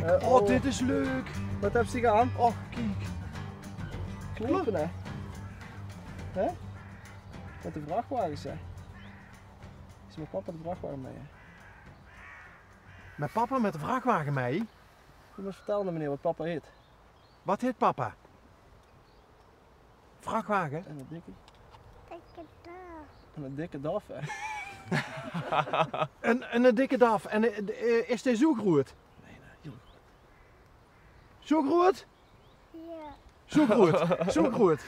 kijk. Oh, dit is leuk. Wat heb je aan? Oh, kijk. Knippen, hè? Hè? Met de vrachtwagens, hè? Is mijn papa de vrachtwagen mee, hè? Met papa met de vrachtwagen mee? Je moet eens vertellen, meneer, wat papa heet. Wat heet papa? Vrachtwagen? En een dikke... Dikke dag. En een dikke daf, hè? Een dikke daf. En is dit zo groot? Nee, heel Zo groot? Ja. Zo groot. Zo groot.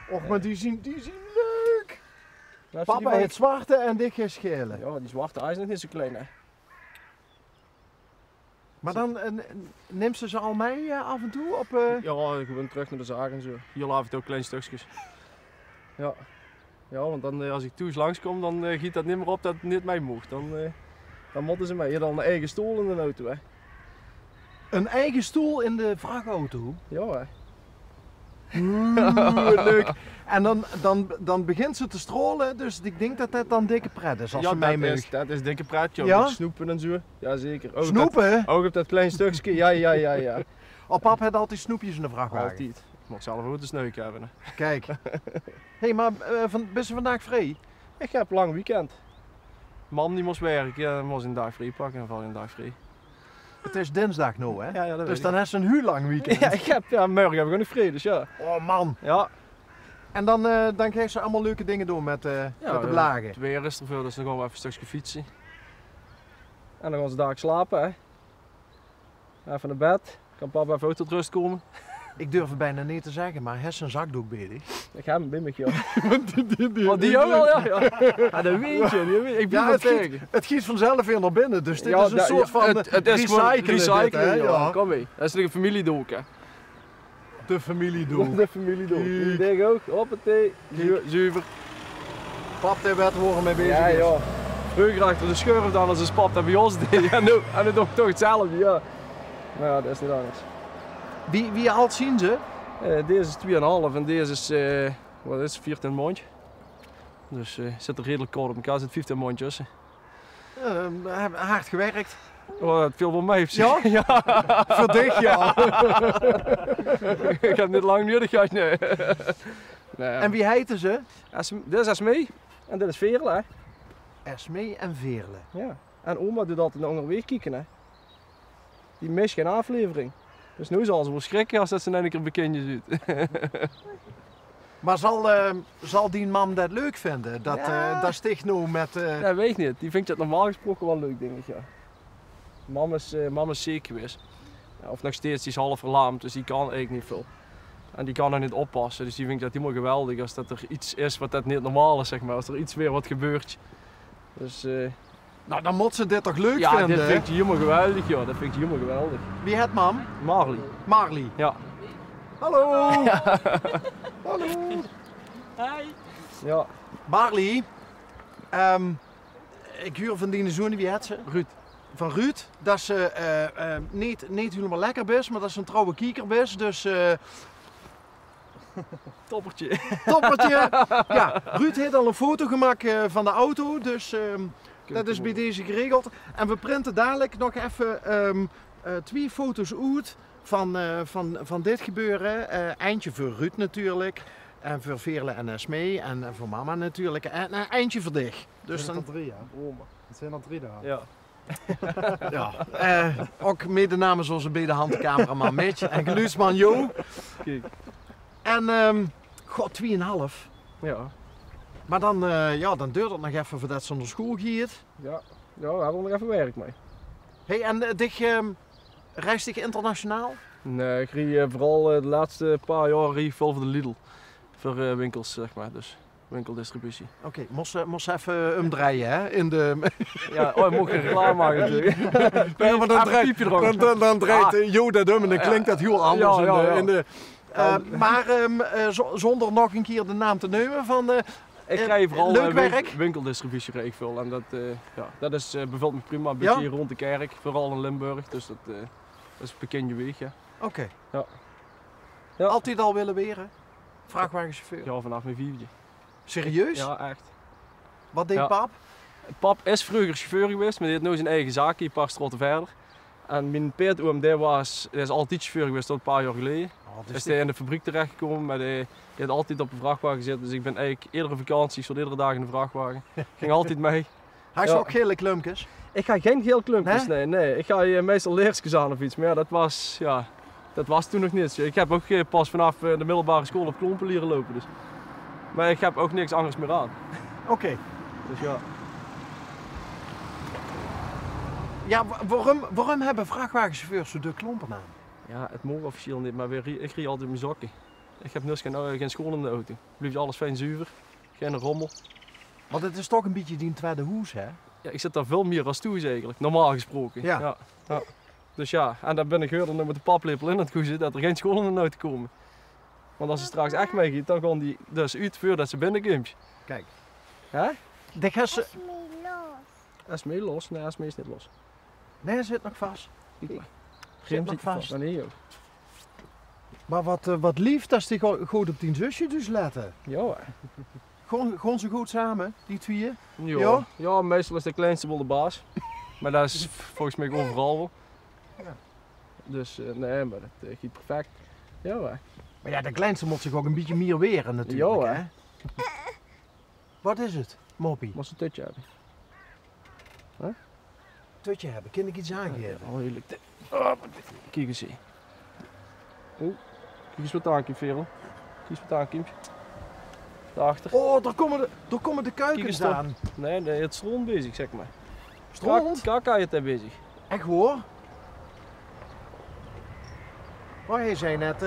Och, maar die zien leuk. Papa heeft zwarte en dik is gele. Ja, die zwarte ijs is nog niet zo klein, hè? Maar dan neemt ze al mee af en toe op... Ja, gewoon terug naar de zaak en zo. Hier laat ik ook kleine stukjes. Ja. Ja, want dan, als ik toes langskom, dan giet dat niet meer op dat het niet mij mocht. Dan moeten ze mee. Je hebt al een eigen stoel in de auto, hè? Een eigen stoel in de vrachtauto? Ja, hè? Oeh, leuk. En dan begint ze te strolen, dus ik denk dat dat dan dikke pret is als Ja, ze mij mee. dat is dikke praatje. Ja? Met snoepen en zo. Jazeker. Snoepen? Ook op dat klein stukje. Ja. Oh, pap heeft altijd snoepjes in de vrachtwagen. Altijd. Ik mag zelf ook een sneuk hebben. Hè. Kijk. Hé, maar ben je vandaag vrij? Ik heb een lang weekend. Mam die moest werken, ja, dan moest een dag vrij pakken en val je een dag vrij. Het is dinsdag nu, hè? Ja, dat Dus dan is het een heel lang weekend. Ja, morgen heb ik ook nog vrij, dus ja. Oh man. Ja. En dan krijg je allemaal leuke dingen doen met de blagen. Het weer is er veel, dus dan gaan we even een stukje fietsen. En dan gaan ze daar slapen, hè. Even naar bed. Kan papa even uit tot rust komen. Ik durf het bijna niet te zeggen, maar hij heeft zijn zakdoek bezig. Ik heb hem bimmig, ja. Die ook al, ja. Ja, dat weet je. Ik ben ja, het tegen. het giet vanzelf weer naar binnen, dus dit is een soort van het is recyclen. dit, hè? Ja. Kom mee. Dat is nog een familiedoek, hè. De familiedoek. De familiedoek. Die denk ook. Hoppatee. Zuiver. Pap, daar werd horen mee bezig. Ja, ja. Vroeger achter de schurf dan als een pap dat bij ons deed. En nu toch hetzelfde, ja. Maar ja, dat is niet anders. Wie al zien ze? Deze is 2,5 en deze is, wat is het, 14 mondje. Dus zit er redelijk kort op elkaar, er zit 15 mondjes. Hard gewerkt. Oh, dat viel wel mee. Ja? Ja. Verdicht, ja. Ik heb niet lang nodig gehad, nee. Nee. En wie heten ze? Dit is Esmee en dit is Veerle, hè. Esmee en Veerle. Ja. En oma doet altijd nog weer kijken, hè. Die mist geen aflevering. Dus nu zal ze wel schrikken als dat ze een keer bekendje ziet. Maar zal die man dat leuk vinden? Dat, Ja. Dat sticht nou met... Dat weet ik niet. Die vindt het normaal gesproken wel een leuk dingetje. Ja. Mam is ziek geweest. Ja, of nog steeds, die is half verlaamd, dus die kan eigenlijk niet veel. En die kan er niet oppassen, dus die vindt dat helemaal geweldig als dat er iets is wat dat niet normaal is, zeg maar. Als er iets weer wat gebeurt. Dus... Nou, dan moet ze dit toch leuk ja, vinden? dit vind je helemaal geweldig, joh. Dat vind je helemaal geweldig. Wie het mam? Marley. Marley. Ja. Hallo. Hallo. Hi. Ja. Marley. Ik huur van die zoon, wie het ze? Ruud. Van Ruud. Dat ze niet helemaal lekker is, maar dat is een trouwe kieker is. Dus Toppertje. toppertje. Ja, Ruud heeft al een foto gemaakt van de auto, dus dat is bij deze geregeld. En we printen dadelijk nog even 2 foto's uit van dit gebeuren. Eindje voor Ruud natuurlijk. En voor Veerle en Esmee en voor mama natuurlijk. En eindje voor dich. Dus dan... 3, ja. Het zijn al 3 dagen. Ja. Ja, ook mede namens onze beide cameraman Mitch en geluidsman Jo. Kijk. En god, 2,5. Ja. Maar dan, dan duurt het nog even voordat ze naar school gaat. Ja. Ja, we hebben er nog even werk mee. Hey, en reist dich internationaal? Nee, ik rijd vooral de laatste paar jaar veel voor de Lidl. Voor winkels, zeg maar. Dus winkeldistributie. Oké, moest even omdraaien hè? In de... Ja, oh, je mag geen reclame maken natuurlijk. Ja, maar dan draait Jo dat om en dan klinkt dat heel anders. Maar zonder nog een keer de naam te nemen van... Ik krijg vooral leuk werk. winkeldistributie krijg ik veel en dat bevalt me prima. Een beetje hier rond de kerk, vooral in Limburg, dus dat is een bekende weg. Ja. Oké. Ja. Altijd al willen weren? Vrachtwagenchauffeur? Ja, vanaf mijn 4. Serieus? Ja, echt. Wat deed Ja. pap? Pap is vroeger chauffeur geweest, maar die heeft nu zijn eigen zaakje, een paar straten verder. En mijn peetoom, die is altijd chauffeur geweest tot een paar jaar geleden. Is hij in de fabriek terechtgekomen, maar die had altijd op een vrachtwagen gezeten. Dus ik ben eigenlijk iedere vakantie, ik zat iedere dag in de vrachtwagen. Ging altijd mee. Hij is Ja. ook gele klumpjes. Ik ga geen geel klumpjes, nee. Ik ga meestal leerskes aan of iets, maar ja, dat was toen nog niets. Ik heb ook pas vanaf de middelbare school op klompen leren lopen. Dus. Maar ik heb ook niks anders meer aan. Oké. Dus ja. Ja, waarom hebben vrachtwagenchauffeurs zo de klompen aan? Ja, het mag officieel niet, maar ik rie altijd mijn zakken. Ik heb dus geen school in de auto. Blijft alles fijn zuiver, geen rommel. Want het is toch een beetje die tweede hoes, hè? Ja, ik zit daar veel meer als toe eigenlijk, normaal gesproken. Ja. Ja. Dus ja, en dan ben ik weer met de paplepel in het goeie dat er geen school in de auto komen. Want als ze straks echt meegiet, dan gaan die dus uit voordat ze binnenkomt. Kijk. Hè? De gassen... Is mee los. Hij is mee los, nee, hij is meest niet los. Nee, hij zit nog vast. Kijk maar. Zit Grim nog zit vast. vast. Maar nee joh. Maar wat lief dat ze goed op die zusje dus letten. Ja, hè. Gewoon zo goed samen, die tweeën. Ja. Ja? Ja, meestal is de kleinste wel de baas. Maar dat is volgens mij overal wel. Ja. Dus nee, maar dat gaat perfect. Ja, hè. Maar ja, de kleinste moet zich ook een beetje meer weren natuurlijk, Ja, hè? Wat is het, Moppie? Moet ze een tutje hebben. Tutje hebben, kan ik iets aangeven? Oh, heerlijk. Kijk eens hier. Oeh, kijk eens wat aan, Verel. Kijk eens wat aan, Kiempje. Daarachter. Oh, daar komen de Kijk kuikens eens toch. aan. Nee, nee, het stront bezig, zeg maar. Stront? Kaka je het bezig. Echt hoor? Oh, hij zei net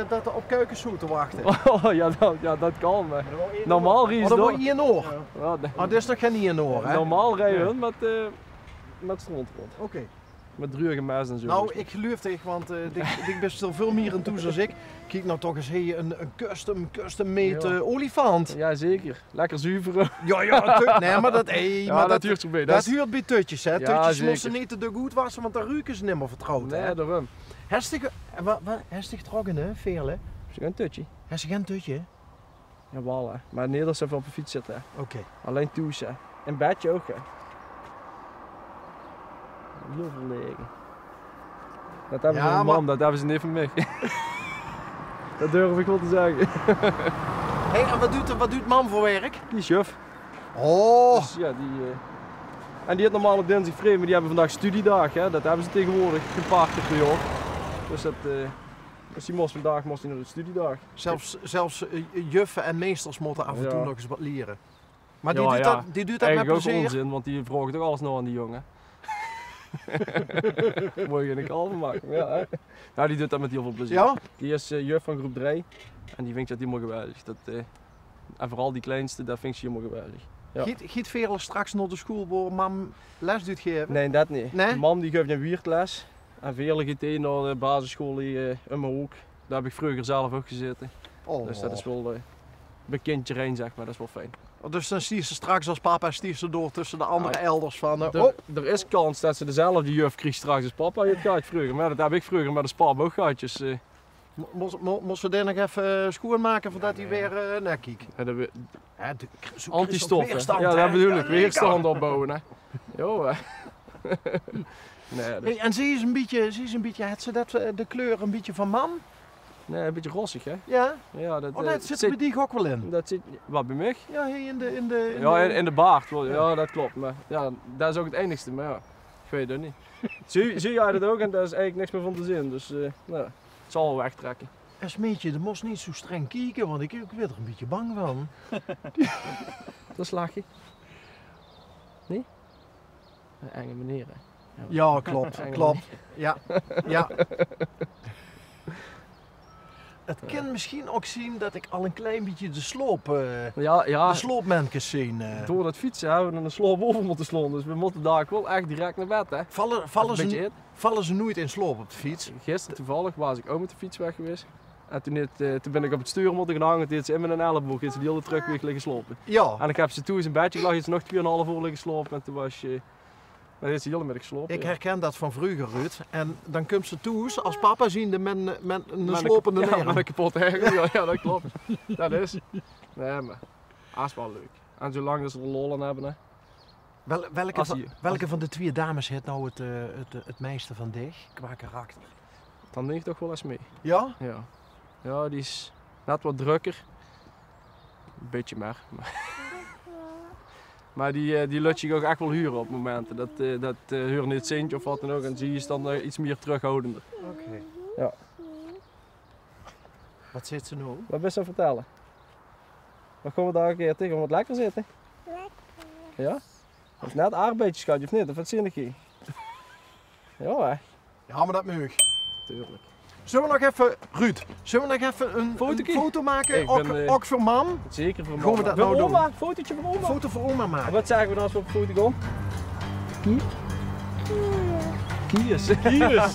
dat er op kuikens zo te wachten. Oh, ja, dat kan, maar normaal rie Oh, je dat door. wordt een oor. Ja, nee. Oh, dit is toch geen een oor, hè? Normaal rijden Nee. hun met stront rond. Oké. Met druige mes en zo. Nou, ik geloof tegen, want ik ben er veel meer aan toe zoals ik. Kijk nou toch eens, hey, een custom made Ja. olifant. Ja, zeker. Lekker zuiveren. Ja, nee, maar dat, hey, Ja, maar dat huurt zo bij. dat huurt bij tutjes, hè. Ja, Tutjes zeker. moesten niet te goed wassen, want dan ruiken ze niet meer vertrouwd, hè. Nee, daarom. Hestig trokken, hè, veel, hè. Is een tutje? Hestig geen tutje, hè. Ja, wel hè. Maar nee, dat ze even op de fiets zitten. Hè. Oké. Alleen toes hè. En bedje ook hè. Heel veel liggen. Dat hebben ze Ja, van maar- mam, dat hebben ze niet van mij. Dat durf ik wel te zeggen. Hé, en wat doet mam voor werk? Die is juf. Oh, Dus ja, en die heeft normaal op dinsdag vrij, maar die hebben vandaag studiedag. Hè. Dat hebben ze tegenwoordig een paar keer per jaar. Dus dus die moest vandaag naar de studiedag. zelfs juffen en meesters moeten af en toe Ja. nog eens wat leren. Maar Ja, die doet ja. dat, die doet dat met Eigenlijk ook plezier. onzin, want die vragen toch alles nog aan die jongen. Moet je geen kalven maken. Maar ja, hè. Nou, die doet dat met heel veel plezier. Ja? Die is juf van groep 3 en die vindt dat helemaal geweldig. En vooral die kleinste, dat vindt ze helemaal geweldig. Ja. Giet Verel straks naar de school waar mam les doet geven? Nee, dat niet. Nee? De mam die geeft een wiertles en Veerle gaat naar de basisschool hier in mijn hoek. Daar heb ik vroeger zelf ook gezeten. Oh. Dus dat is wel een kindje heen, zeg maar, dat is wel fijn. Dus dan stier ze straks als papa stier ze door tussen de andere Ja. elders van... Er is kans dat ze dezelfde juf krijgt straks als papa het gaat vroeger. Maar dat heb ik vroeger met de spaarbooggaatjes. Moest ze daar nog even schoonmaken voordat hij weer naar kijkt? Antistoffen. Weerstand, Ja, hè? dat bedoel ik. lekker. Weerstand opbouwen. Hè. Jo, hè. Nee, Hey, en zie je een beetje, had ze dat, de kleur een beetje van mam? nee, een beetje rossig, hè? Ja? Ja, dat, Oh, dat zit bij die ook wel in. dat zit. Wat bij mij? Ja, hey, in de... Ja, in de baard. Ja, dat klopt. Maar ja, dat is ook het enigste. Maar ja, ik weet het niet. Zie jij dat ook en daar is eigenlijk niks meer van te zien. Dus nou, het zal wel wegtrekken. En Smeetje, je moest niet zo streng kijken, want ik werd er een beetje bang van. Dat is lachje. Nee? Een enge meneer, hè? Ja, klopt, Enge klopt. Ja, ja. Het kan misschien ook zien dat ik al een klein beetje de Ja, sloopmenkes zie. door dat fietsen hebben we een sloop over moeten slaan. Dus we moeten daar wel echt direct naar bed, hè? Vallen ze nooit in sloop op de fiets? Gisteren toevallig was ik ook met de fiets weg geweest. En toen ben ik op het stuur moeten gaan hangen, toen heeft ze in mijn elleboog, heeft ze die hele terugweg liggen slopen. Ja. En ik heb ze toen in zijn bedje gelegd, heeft ze nog 2,5 uur liggen slopen en toen was je... Dan heeft ze heel middag geslopen. Ik ja. herken dat van vroeger, Ruud. En dan komt ze toe als papa ziende met een Met slopende ja, neer. met een kapotte erger, ja, dat klopt. Dat is. Nee, maar dat is wel leuk. En zolang dat ze er lol aan hebben, hè. Welke van de twee dames heeft nou het meeste van dich qua karakter? Dan denk ik toch wel eens mee. Ja? Ja. Ja, die is net wat drukker. Een beetje maar. Maar die laat je ook echt wel huren op momenten. Dat huren niet Sintje of wat dan ook. En zie je is dan iets meer terughoudender. Oké. Ja. Wat zit ze nou? Wat best aan vertellen? Dan gaan we daar een keer tegen wat lekker zitten. Lekker. Ja? Of net aardbeidjes schatje of niet? Of wat zin ik hier? Ja hè? Ja, maar dat mag. Tuurlijk. Zullen we nog even, Ruud, zullen we nog even een foto maken? Ik ben, Ook voor mam? Zeker voor Gaan we dat nou doen? oma? Fotootje voor oma? Foto voor oma maken. Wat zeggen we dan als we op foto gaan? Kiers. Kiers.